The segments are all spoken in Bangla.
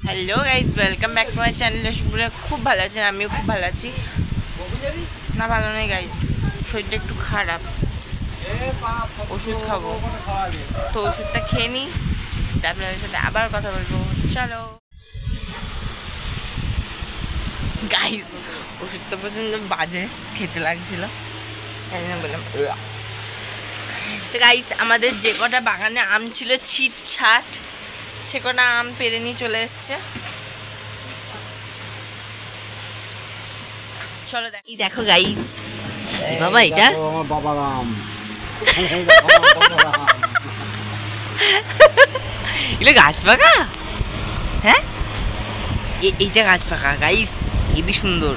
Hello guys, welcome back to my channel. খুব ভালো আছেন, আমিও খুব ভালো আছি। না ভালো নেই গাইজ, শরীরটা একটু খারাপ, ওষুধ খাবো। তো ওষুধটা খেয়ে নিই, আপনাদের সাথে আবার কথা বলবো। চলো গাইজ, ওষুধটা প্রচণ্ড বাজে খেতে লাগছিল, তাই জন্য বললাম। তো গাইজ, আমাদের যে কটা বাগানে আম ছিল ছিট ছাট, সে কটা আম পেরে নিয়ে চলে এসছে। চলো দেখো গাইস, বাবা এটা আমার বাবার আম। এগুলো গাছ পাকা, হ্যাঁ এইটা গাছ পাকা গাইস, হেবি সুন্দর।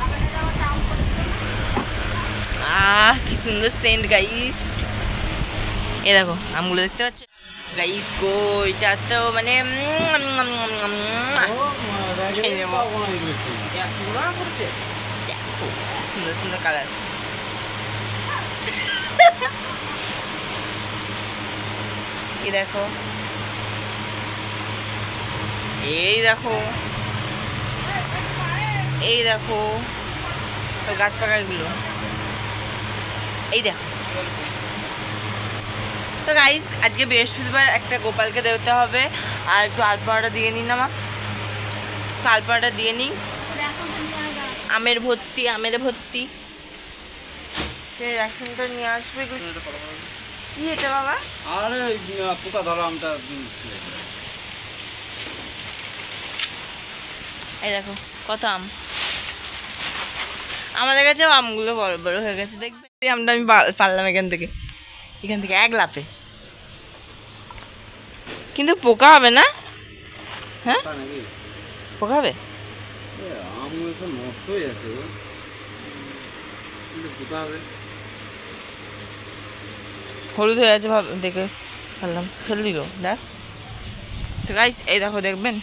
কি সুন্দর সেন্ট গাইস। এ দেখো আমগুলো দেখতে পাচ্ছ গাইস গো, এটা তো মানে সুন্দর সুন্দর কালার। এই দেখো, এই দেখো, এই দেখো তো গাছ পাকাগুলো, এই দেখো। তো গাইস, আজকে বৃহস্পতিবার, একটা গোপালকে দেওয়াতে হবে, আর একটু আলপনাটা দিয়ে নিন আমার, তো আলপনাটা দিয়ে নিই। আমের ভর্তি, আমের ভর্তি, রেশনটা নিয়ে আসবে। কি এটা বাবা? আরে পোকা ধরা আমটা। এই দেখো কত আম, আমাদের কাছে আমগুলো বড় বড় হয়ে গেছে, দেখবে। আমটা আমি পারলাম এখান থেকে এক লাফে, কিন্তু পোকা হবে না? হ্যাঁ পোকা হবে? আম নষ্ট হয়ে যাচ্ছে, পোকা হবে। হলুদ হয়ে আছে ভাব, দেখে ফেললাম, ফেল দিল দেখ। তো গাইস, এই দেখো, দেখবেন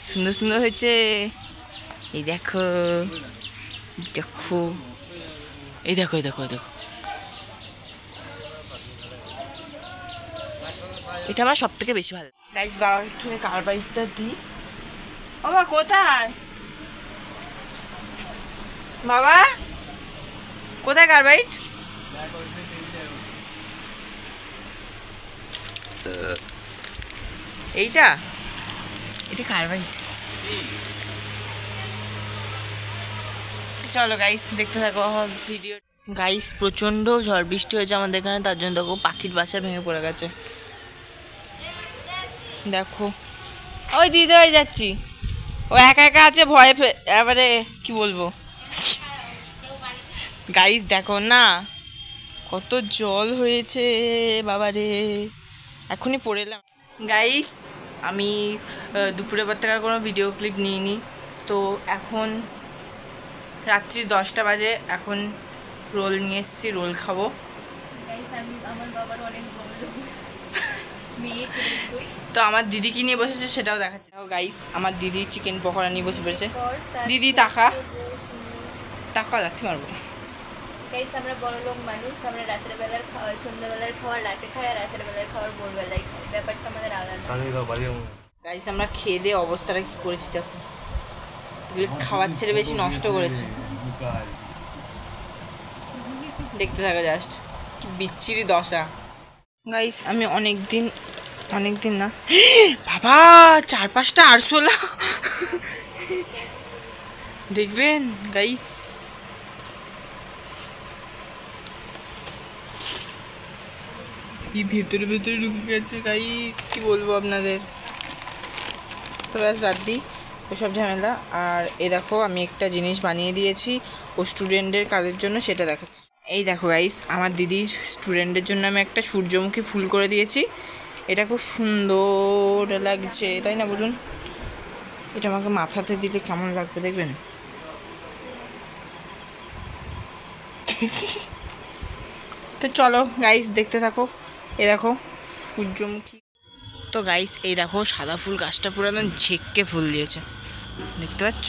সুন্দর সুন্দর হয়েছে। এই দেখো, দেখো, এই দেখো, এই দেখো, এই দেখো, এটা আমার সব থেকে বেশি ভালো। গাইস, বাবা একটু কার্বাইডটা দিই। বাবা কোথায়, বাবা কোথায় কার্বাইড? এইটা, এটা কার্বাইড। চলো গাইস, দেখতে থাকো ভিডিও। গাইস, প্রচণ্ড ঝড় বৃষ্টি হয়েছে আমাদের এখানে, তার জন্য দেখো পাখির বাসা ভেঙে পড়ে গেছে। দেখো, ওই দিদি হয়ে যাচ্ছি, ও একা একা আছে, ভয়ে এবারে কি বলবো। গাইস দেখো না, কত জল হয়েছে বাবারে, এখনই পড়ে এলাম। গাইস, আমি দুপুরের পর থেকে কোনো ভিডিও ক্লিপ নিইনি, তো এখন রাত্রি 10টা বাজে, এখন রোল নিয়ে এসেছি, রোল খাবো। তো আমার দিদি কি নিয়ে বসেছে সেটাও দেখাচ্ছে। গাইস, আমার দিদি চিকেন পকোড়া নিয়ে বসে পড়েছে। দিদি তাকা তাকা, লাথি মারবো। গাইস, আমরা বড় লোক মানুষ, আমরা রাতের বেলার খাওয়া, সন্ধ্যাবেলার খাওয়া রাতে খাই, আর রাতের বেলার খাওয়ার ভোরবেলায় খাই, ব্যাপারটা আমাদের আলাদা। গাইস, আমরা খেয়ে দিয়ে অবস্থাটা কি করেছি দেখো, খাওয়ার ছেড়ে বেশি নষ্ট করেছে। দেখতে থাকা জাস্ট, কি বিচ্ছিরি দশা। গাইস, আমি অনেক দিন না বাবা, 4-5টা আরশোলা দেখবেন গাইস, কি ভেতরে ভেতরে ঢুকে গেছে গাইস, কি বলবো আপনাদের। তো ব্যাস বাদ দিই ওসব ঝামেলা। আর এই দেখো, আমি একটা জিনিস বানিয়ে দিয়েছি ও স্টুডেন্টদের কাজের জন্য, সেটা দেখাচ্ছি। এই দেখো গাইস, আমার দিদির স্টুডেন্টের জন্য আমি একটা সূর্যমুখী ফুল করে দিয়েছি। এটা খুব সুন্দর লাগছে, তাই না বলুন? এটা আমাকে মাথাতে দিলে কেমন লাগবে দেখবেন। তো চলো গাইস, দেখতে থাকো। এই দেখো সূর্যমুখী। তো গাইস, এই দেখো সাদা ফুল, গাছটা পুরো একদম ঝেঁকে ফুল দিয়েছে, দেখতে পাচ্ছ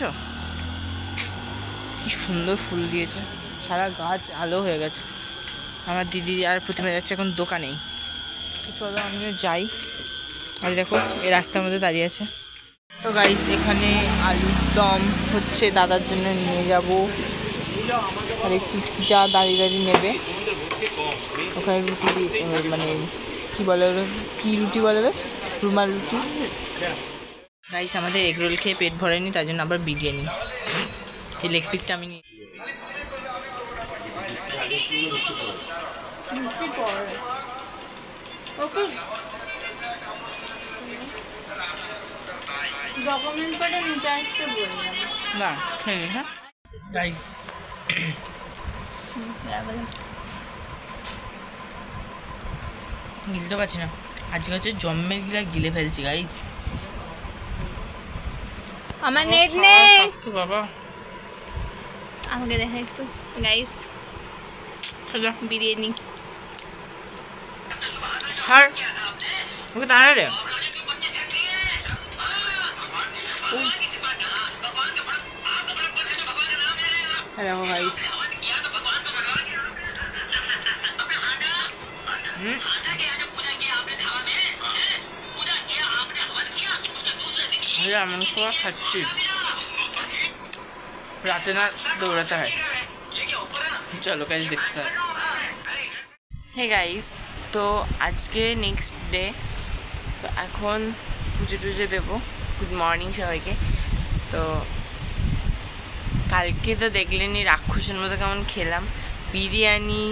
কি সুন্দর ফুল দিয়েছে, সারা গাছ আলো হয়ে গেছে। আমার দিদি আর প্রতিমা যাচ্ছে এখন দোকানেই, তো চলো আমিও যাই। আর দেখো এই রাস্তার মধ্যে দাঁড়িয়ে আছে। তো গাইস এখানে আলুর দম হচ্ছে, দাদার জন্য নিয়ে যাব। আর এই সুটকিটা দাঁড়িয়ে দাঁড়িয়ে নেবে। ওখানে রুটি মানে কী বলে ওরা, কী রুটি বলে বেশ, রুমাল রুটি। গাইস আমাদের এগরোল খেয়ে পেট ভরেনি, তার জন্য আবার বিরিয়ানি। এই লেগ পিসটা আমি নিয়ে ডকুমেন্ট করে নিতে আসতে বললাম। না খেয়ে নি। হ্যাঁ গাইস গিলতে পারছি না, আজকে হচ্ছে জম্মের গিলা গিলে ফেলছি গাইস। আমার নেট নেই বাবা, আমাকে দেখা একটু গাইস, বিরিয়ানি। ছাড় ওকে, দাঁড়া রে। দেখো গাইস, এমন খাবার খাচ্ছি, রাতে না দৌড়াতে হয়। চলো গাইস দেখতে হয়। হে গাইস, তো আজকে নেক্সট ডে, তো এখন পুজো টুজো দেবো। গুড মর্নিং সবাইকে। তো কালকে তো দেখলেনই রাক্ষসের মতো কেমন খেলাম, বিরিয়ানি,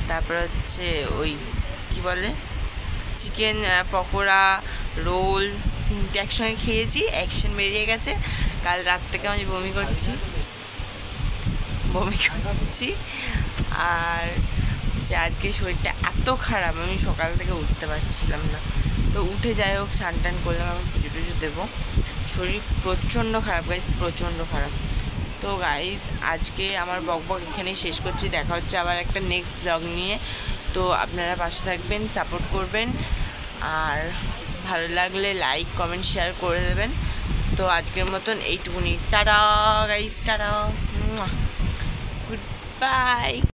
তারপর হচ্ছে ওই কি বলে চিকেন পকোড়া, রোল, তিনটে একসঙ্গে খেয়েছি, অ্যাকশন বেরিয়ে গেছে। কাল রাত থেকে আমি বমি করছি। আর যে আজকে শরীরটা এত খারাপ, আমি সকাল থেকে উঠতে পারছিলাম না। তো উঠে যাই হোক, স্নান টান করলাম, আমি পুজো টুজো দেবো। শরীর প্রচণ্ড খারাপ গাইস, প্রচণ্ড খারাপ। তো গাইস আজকে আমার বকবক এখানেই শেষ করছি। দেখা হচ্ছে আবার একটা নেক্সট ব্লগ নিয়ে। তো আপনারা পাশে থাকবেন, সাপোর্ট করবেন, আর ভালো লাগলে লাইক কমেন্ট শেয়ার করে দেবেন। তো আজকের মতন এইটুকুনি। Tata guys, tata, good bye.